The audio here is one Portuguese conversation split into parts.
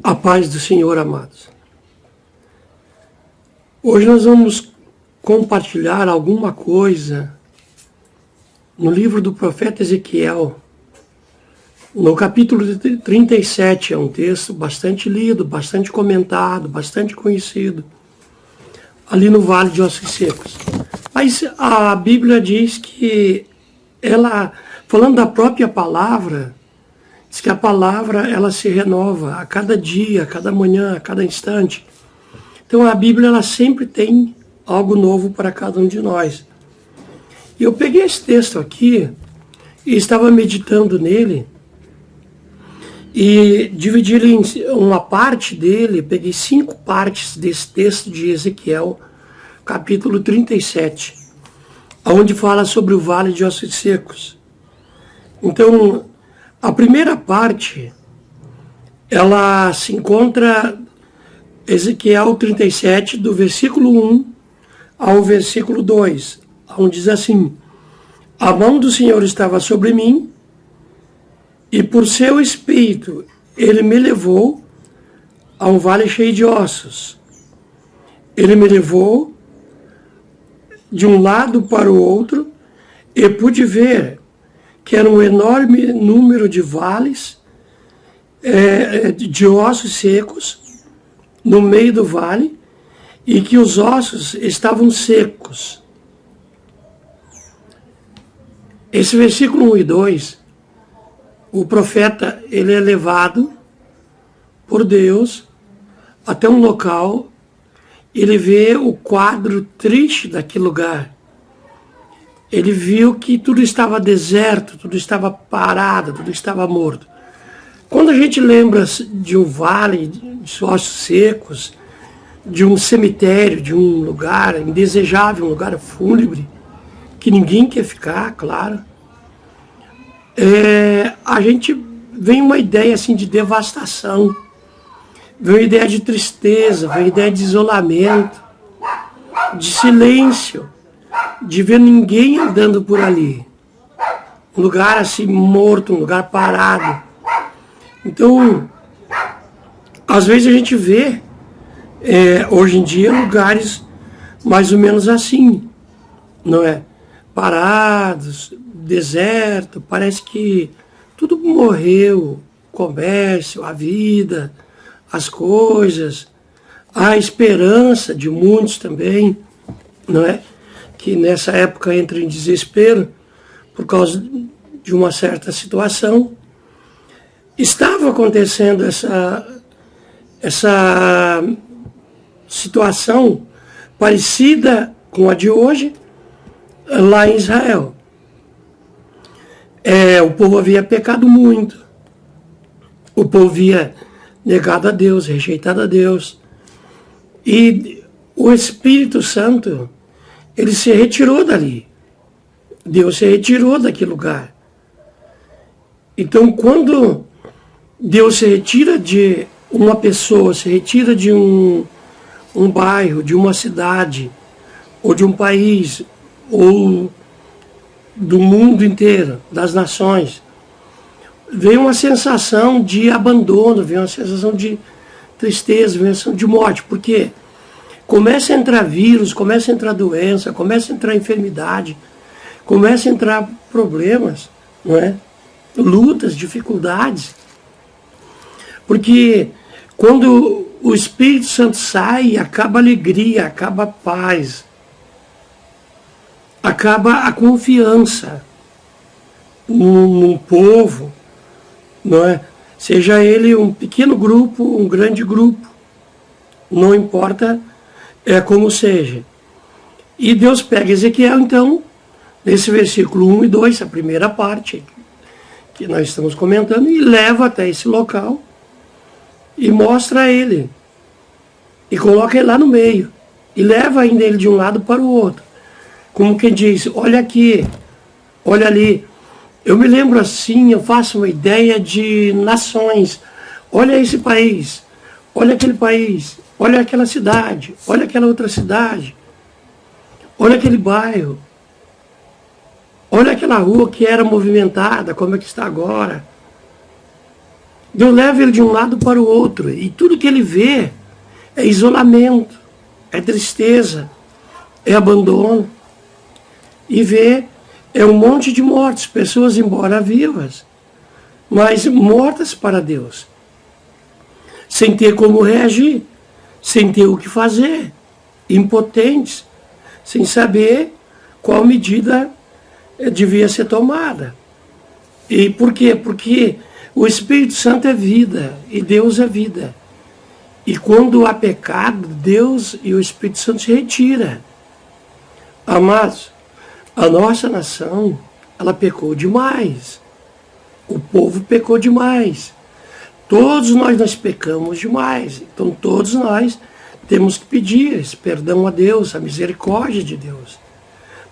A paz do Senhor, amados. Hoje nós vamos compartilhar alguma coisa no livro do profeta Ezequiel, no capítulo 37, é um texto bastante lido, bastante comentado, bastante conhecido, ali no Vale de Ossos Secos. Mas a Bíblia diz que ela, falando da própria palavra, diz que a palavra ela se renova a cada dia, a cada manhã, a cada instante. Então a Bíblia ela sempre tem algo novo para cada um de nós. E eu peguei esse texto aqui e estava meditando nele e dividi ele em uma parte dele, peguei 5 partes desse texto de Ezequiel, capítulo 37, onde fala sobre o Vale de Ossos Secos. Então, a primeira parte, ela se encontra Ezequiel 37, do versículo 1 ao versículo 2, onde diz assim: a mão do Senhor estava sobre mim, e por seu espírito ele me levou a um vale cheio de ossos. Ele me levou de um lado para o outro, e pude ver que era um enorme número de vales, de ossos secos, no meio do vale, e que os ossos estavam secos. Esse versículo 1 e 2, o profeta ele é levado por Deus até um local, ele vê o quadro triste daquele lugar. Ele viu que tudo estava deserto, tudo estava parado, tudo estava morto. Quando a gente lembra de um vale de ossos secos, de um cemitério, de um lugar indesejável, um lugar fúnebre, que ninguém quer ficar, claro, a gente vem uma ideia assim de devastação, vem uma ideia de tristeza, vem uma ideia de isolamento, de silêncio, de ver ninguém andando por ali. Um lugar assim morto, um lugar parado. Então, às vezes a gente vê, hoje em dia, lugares mais ou menos assim, não é? Parados, deserto, parece que tudo morreu, o comércio, a vida, as coisas, a esperança de muitos também, não é? Que nessa época entra em desespero por causa de uma certa situação. Estava acontecendo essa situação parecida com a de hoje lá em Israel. O povo havia pecado muito, o povo havia negado a Deus, rejeitado a Deus, e o Espírito Santo ele se retirou dali. Deus se retirou daquele lugar. Então, quando Deus se retira de uma pessoa, se retira de um bairro, de uma cidade, ou de um país, ou do mundo inteiro, das nações, vem uma sensação de abandono, vem uma sensação de tristeza, vem uma sensação de morte. Por quê? Começa a entrar vírus, começa a entrar doença, começa a entrar enfermidade, começa a entrar problemas, não é? Lutas, dificuldades. Porque quando o Espírito Santo sai, acaba a alegria, acaba a paz, acaba a confiança num povo, não é? Seja ele um pequeno grupo, um grande grupo, não importa como seja. E Deus pega Ezequiel, então, nesse versículo 1 e 2, a primeira parte que nós estamos comentando, e leva até esse local e mostra a ele. E coloca ele lá no meio. E leva ainda ele de um lado para o outro. Como quem diz, olha aqui, olha ali. Eu me lembro assim, eu faço uma ideia de nações. Olha esse país, olha aquele país, olha aquela cidade, olha aquela outra cidade, olha aquele bairro, olha aquela rua que era movimentada, como é que está agora. Deus leva ele de um lado para o outro. E tudo que ele vê é isolamento, é tristeza, é abandono. E vê é um monte de mortos, pessoas embora vivas, mas mortas para Deus. Sem ter como reagir, sem ter o que fazer, impotentes, sem saber qual medida devia ser tomada. E por quê? Porque o Espírito Santo é vida e Deus é vida. E quando há pecado, Deus e o Espírito Santo se retira. Amados, a nossa nação, ela pecou demais. O povo pecou demais. Todos nós pecamos demais. Então todos nós temos que pedir esse perdão a Deus, a misericórdia de Deus.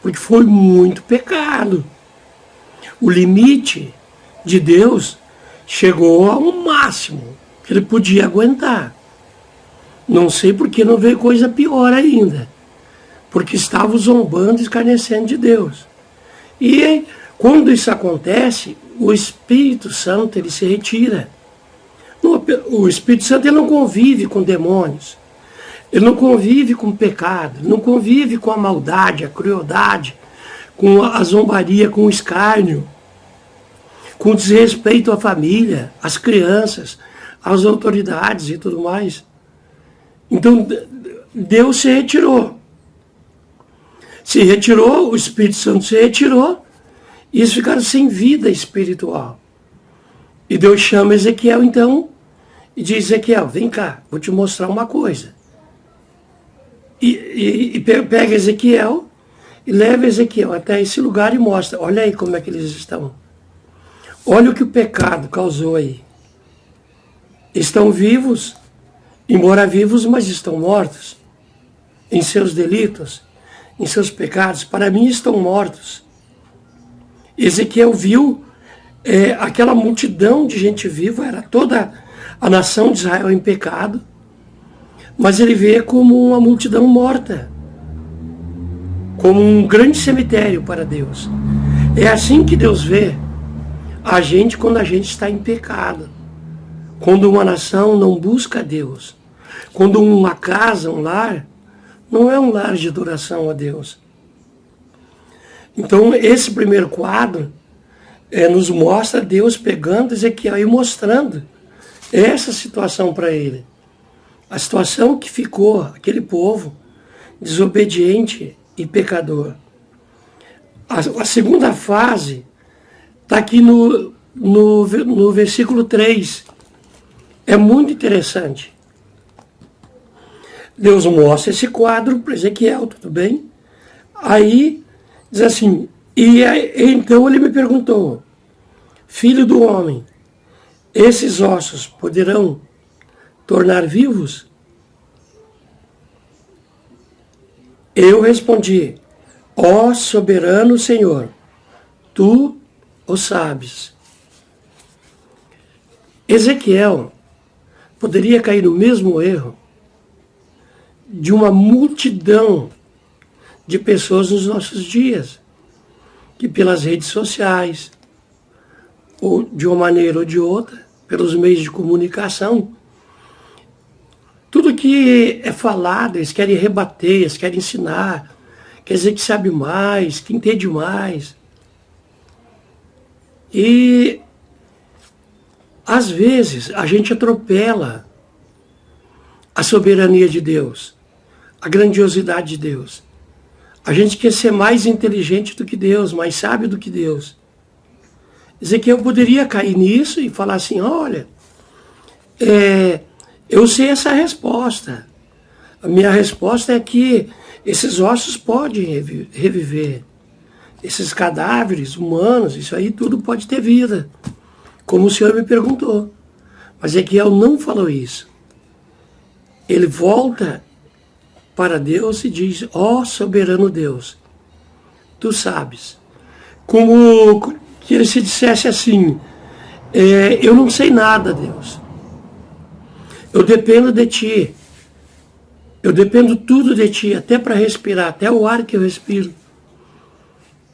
Porque foi muito pecado. O limite de Deus chegou ao máximo que ele podia aguentar. Não sei por que não veio coisa pior ainda. Porque estavam zombando e escarnecendo de Deus. E quando isso acontece, o Espírito Santo ele se retira. O Espírito Santo ele não convive com demônios. Ele não convive com o pecado. Ele não convive com a maldade, a crueldade, com a zombaria, com o escárnio, com o desrespeito à família, às crianças, às autoridades e tudo mais. Então, Deus se retirou. Se retirou, o Espírito Santo se retirou, e eles ficaram sem vida espiritual. E Deus chama Ezequiel, então, e diz: Ezequiel, vem cá, vou te mostrar uma coisa. E pega Ezequiel, e leva Ezequiel até esse lugar e mostra: olha aí como é que eles estão. Olha o que o pecado causou aí. Estão vivos, embora vivos, mas estão mortos em seus delitos, em seus pecados. Para mim estão mortos. Ezequiel viu aquela multidão de gente viva, era toda a nação de Israel em pecado, mas ele vê como uma multidão morta, como um grande cemitério para Deus. É assim que Deus vê a gente quando a gente está em pecado, quando uma nação não busca a Deus, quando uma casa, um lar, não é um lar de adoração a Deus. Então, esse primeiro quadro nos mostra Deus pegando Ezequiel e mostrando essa situação para ele. A situação que ficou aquele povo desobediente e pecador. A segunda fase está aqui no versículo 3. É muito interessante. Deus mostra esse quadro para Ezequiel, tudo bem? Aí diz assim: então ele me perguntou: filho do homem, esses ossos poderão tornar vivos? Eu respondi: ó soberano Senhor, tu o sabes. Ezequiel poderia cair no mesmo erro de uma multidão de pessoas nos nossos dias, que pelas redes sociais, ou de uma maneira ou de outra, pelos meios de comunicação, tudo que é falado, eles querem rebater, eles querem ensinar, quer dizer que sabe mais, que entende mais. E, às vezes, a gente atropela a soberania de Deus, a grandiosidade de Deus. A gente quer ser mais inteligente do que Deus, mais sábio do que Deus. Ezequiel poderia cair nisso e falar assim: olha, eu sei essa resposta. A minha resposta é que esses ossos podem reviver. Esses cadáveres humanos, isso aí tudo pode ter vida, como o Senhor me perguntou. Mas Ezequiel não falou isso. Ele volta para Deus e diz: ó soberano Deus, tu sabes. Como que ele se dissesse assim: eu não sei nada, Deus. Eu dependo de ti. Eu dependo tudo de ti, até para respirar, até o ar que eu respiro.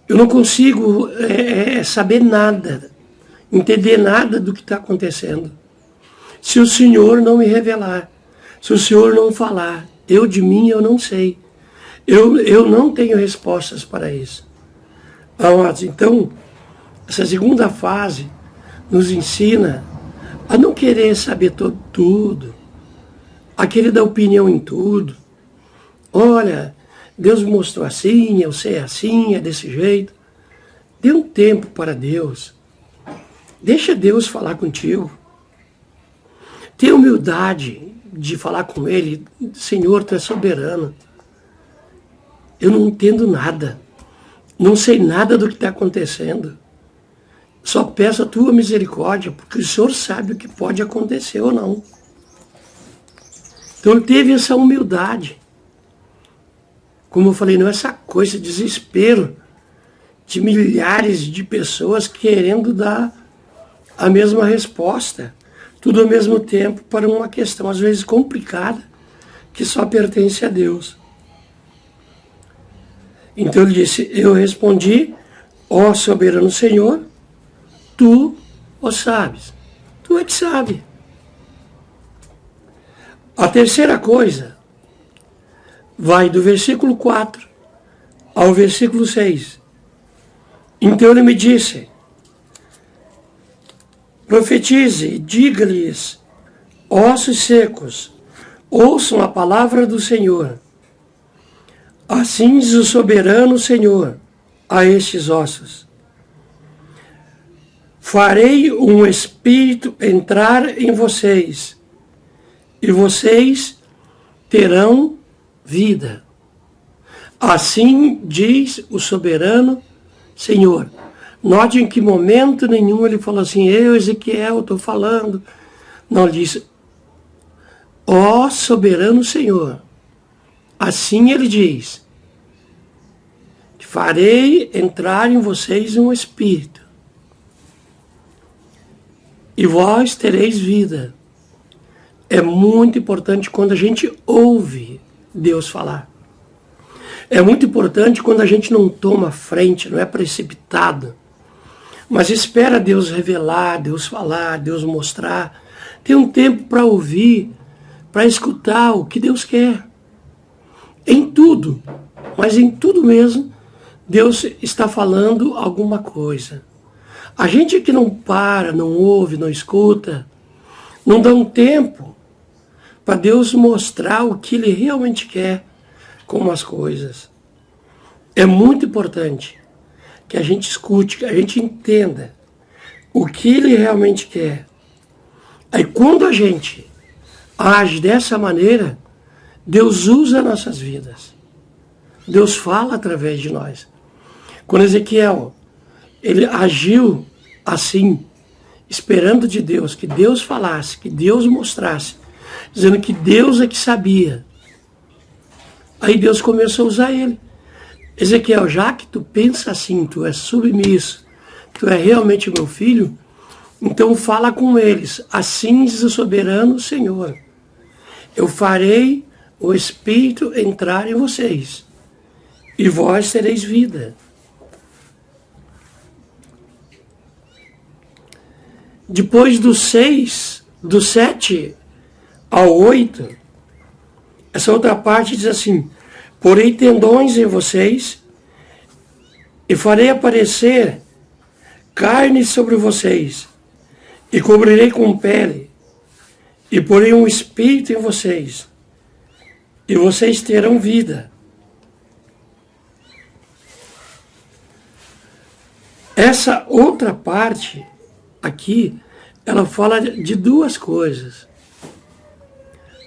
Eu não consigo saber nada, entender nada do que está acontecendo. se o Senhor não me revelar, se o Senhor não falar. Eu de mim eu não sei. Eu não tenho respostas para isso. Amados, então, essa segunda fase nos ensina a não querer saber tudo, a querer dar opinião em tudo. Olha, Deus me mostrou assim, eu sei assim, é desse jeito. Dê um tempo para Deus. Deixa Deus falar contigo. Tenha humildade de falar com Ele. Senhor, Tu és soberano. Eu não entendo nada. Não sei nada do que está acontecendo. Só peço a Tua misericórdia, porque o Senhor sabe o que pode acontecer ou não. Então ele teve essa humildade. Como eu falei, não é essa coisa, desespero de milhares de pessoas querendo dar a mesma resposta, tudo ao mesmo tempo, para uma questão às vezes complicada, que só pertence a Deus. Então ele disse, eu respondi, ó soberano Senhor, Tu o sabes, Tu é que sabe. A terceira coisa vai do versículo 4 ao versículo 6. Então ele me disse, profetize, diga-lhes, ossos secos, ouçam a palavra do Senhor. Assim diz o soberano Senhor a estes ossos. Farei um espírito entrar em vocês, e vocês terão vida. Assim diz o soberano Senhor. Note em que momento nenhum ele falou assim, eu, Ezequiel, estou falando. Não, ele disse, ó soberano Senhor. Assim ele diz, farei entrar em vocês um espírito, e vós tereis vida. É muito importante quando a gente ouve Deus falar. É muito importante quando a gente não toma frente, não é precipitado, mas espera Deus revelar, Deus falar, Deus mostrar. Tem um tempo para ouvir, para escutar o que Deus quer. Em tudo, mas em tudo mesmo, Deus está falando alguma coisa. A gente que não para, não ouve, não escuta, não dá um tempo para Deus mostrar o que Ele realmente quer com as coisas. É muito importante que a gente escute, que a gente entenda o que Ele realmente quer. Aí quando a gente age dessa maneira, Deus usa nossas vidas. Deus fala através de nós. Quando Ezequiel, ele agiu assim, esperando de Deus, que Deus falasse, que Deus mostrasse, dizendo que Deus é que sabia. Aí Deus começou a usar ele. Ezequiel, já que tu pensa assim, tu é submisso, tu é realmente meu filho, então fala com eles. Assim diz o soberano Senhor. Eu farei o Espírito entrar em vocês, e vós tereis vida. Depois do 7 ao 8, essa outra parte diz assim, porei tendões em vocês, e farei aparecer carne sobre vocês, e cobrirei com pele, e porei um espírito em vocês, e vocês terão vida. Essa outra parte aqui, ela fala de duas coisas.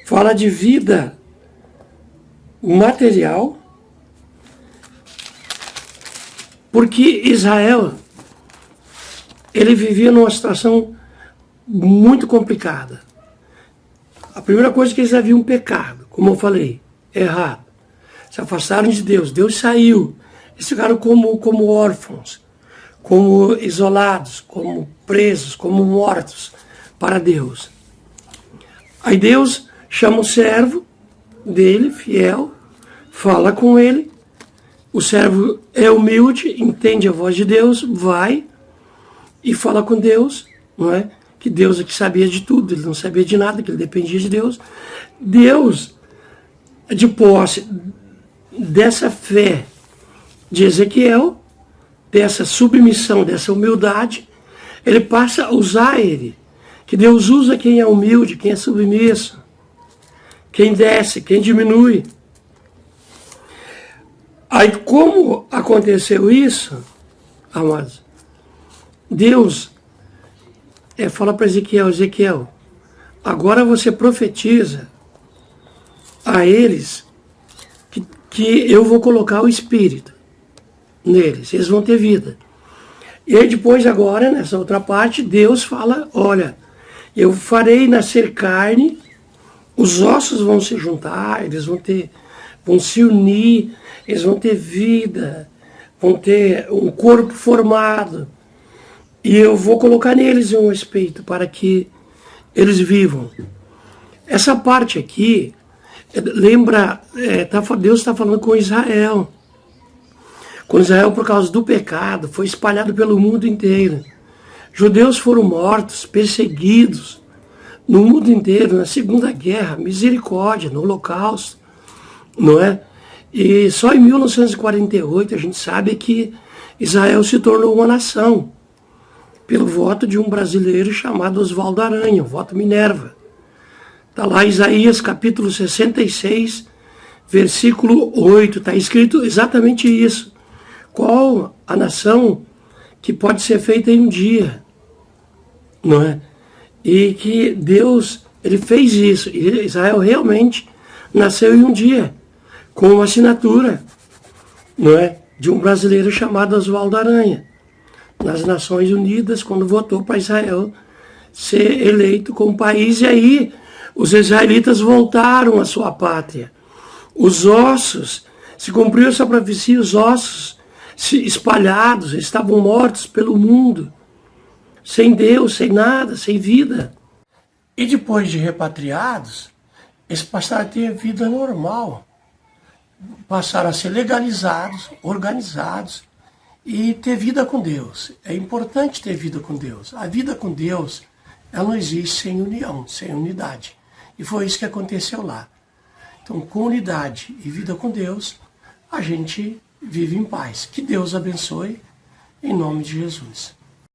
Fala de vida material, porque Israel, ele vivia numa situação muito complicada. A primeira coisa que eles haviam um pecado, como eu falei, errado. Se afastaram de Deus, Deus saiu. Eles ficaram como órfãos, como isolados, como presos, como mortos para Deus. Aí Deus chama o servo dele, fiel, fala com ele. O servo é humilde, entende a voz de Deus, vai e fala com Deus, não é? que Deus é que sabia de tudo, ele não sabia de nada, que ele dependia de Deus. Deus, de posse dessa fé de Ezequiel, dessa submissão, dessa humildade, ele passa a usar ele. Que Deus usa quem é humilde, quem é submisso, quem desce, quem diminui. Aí como aconteceu isso, amados? Deus fala para Ezequiel, Ezequiel, agora você profetiza a eles que eu vou colocar o Espírito neles, eles vão ter vida. E aí depois agora, nessa outra parte, Deus fala, olha, eu farei nascer carne, os ossos vão se juntar, eles vão se unir, eles vão ter vida, vão ter um corpo formado. E eu vou colocar neles um espírito para que eles vivam. Essa parte aqui, lembra, Deus está falando com Israel. Quando Israel, por causa do pecado, foi espalhado pelo mundo inteiro. Judeus foram mortos, perseguidos no mundo inteiro, na Segunda Guerra, misericórdia, no Holocausto, não é? E só em 1948 a gente sabe que Israel se tornou uma nação, pelo voto de um brasileiro chamado Oswaldo Aranha, o voto Minerva. Está lá Isaías capítulo 66, versículo 8, está escrito exatamente isso. Qual a nação que pode ser feita em um dia, não é? E que Deus, ele fez isso. E Israel realmente nasceu em um dia, com uma assinatura, não é? De um brasileiro chamado Oswaldo Aranha, nas Nações Unidas, quando votou para Israel ser eleito como país. E aí os israelitas voltaram à sua pátria. Os ossos, se cumpriu essa profecia, os ossos espalhados, estavam mortos pelo mundo, sem Deus, sem nada, sem vida. E depois de repatriados, eles passaram a ter vida normal, passaram a ser legalizados, organizados e ter vida com Deus. É importante ter vida com Deus. A vida com Deus, ela não existe sem união, sem unidade. E foi isso que aconteceu lá. Então, com unidade e vida com Deus, a gente vive em paz. Que Deus abençoe, em nome de Jesus.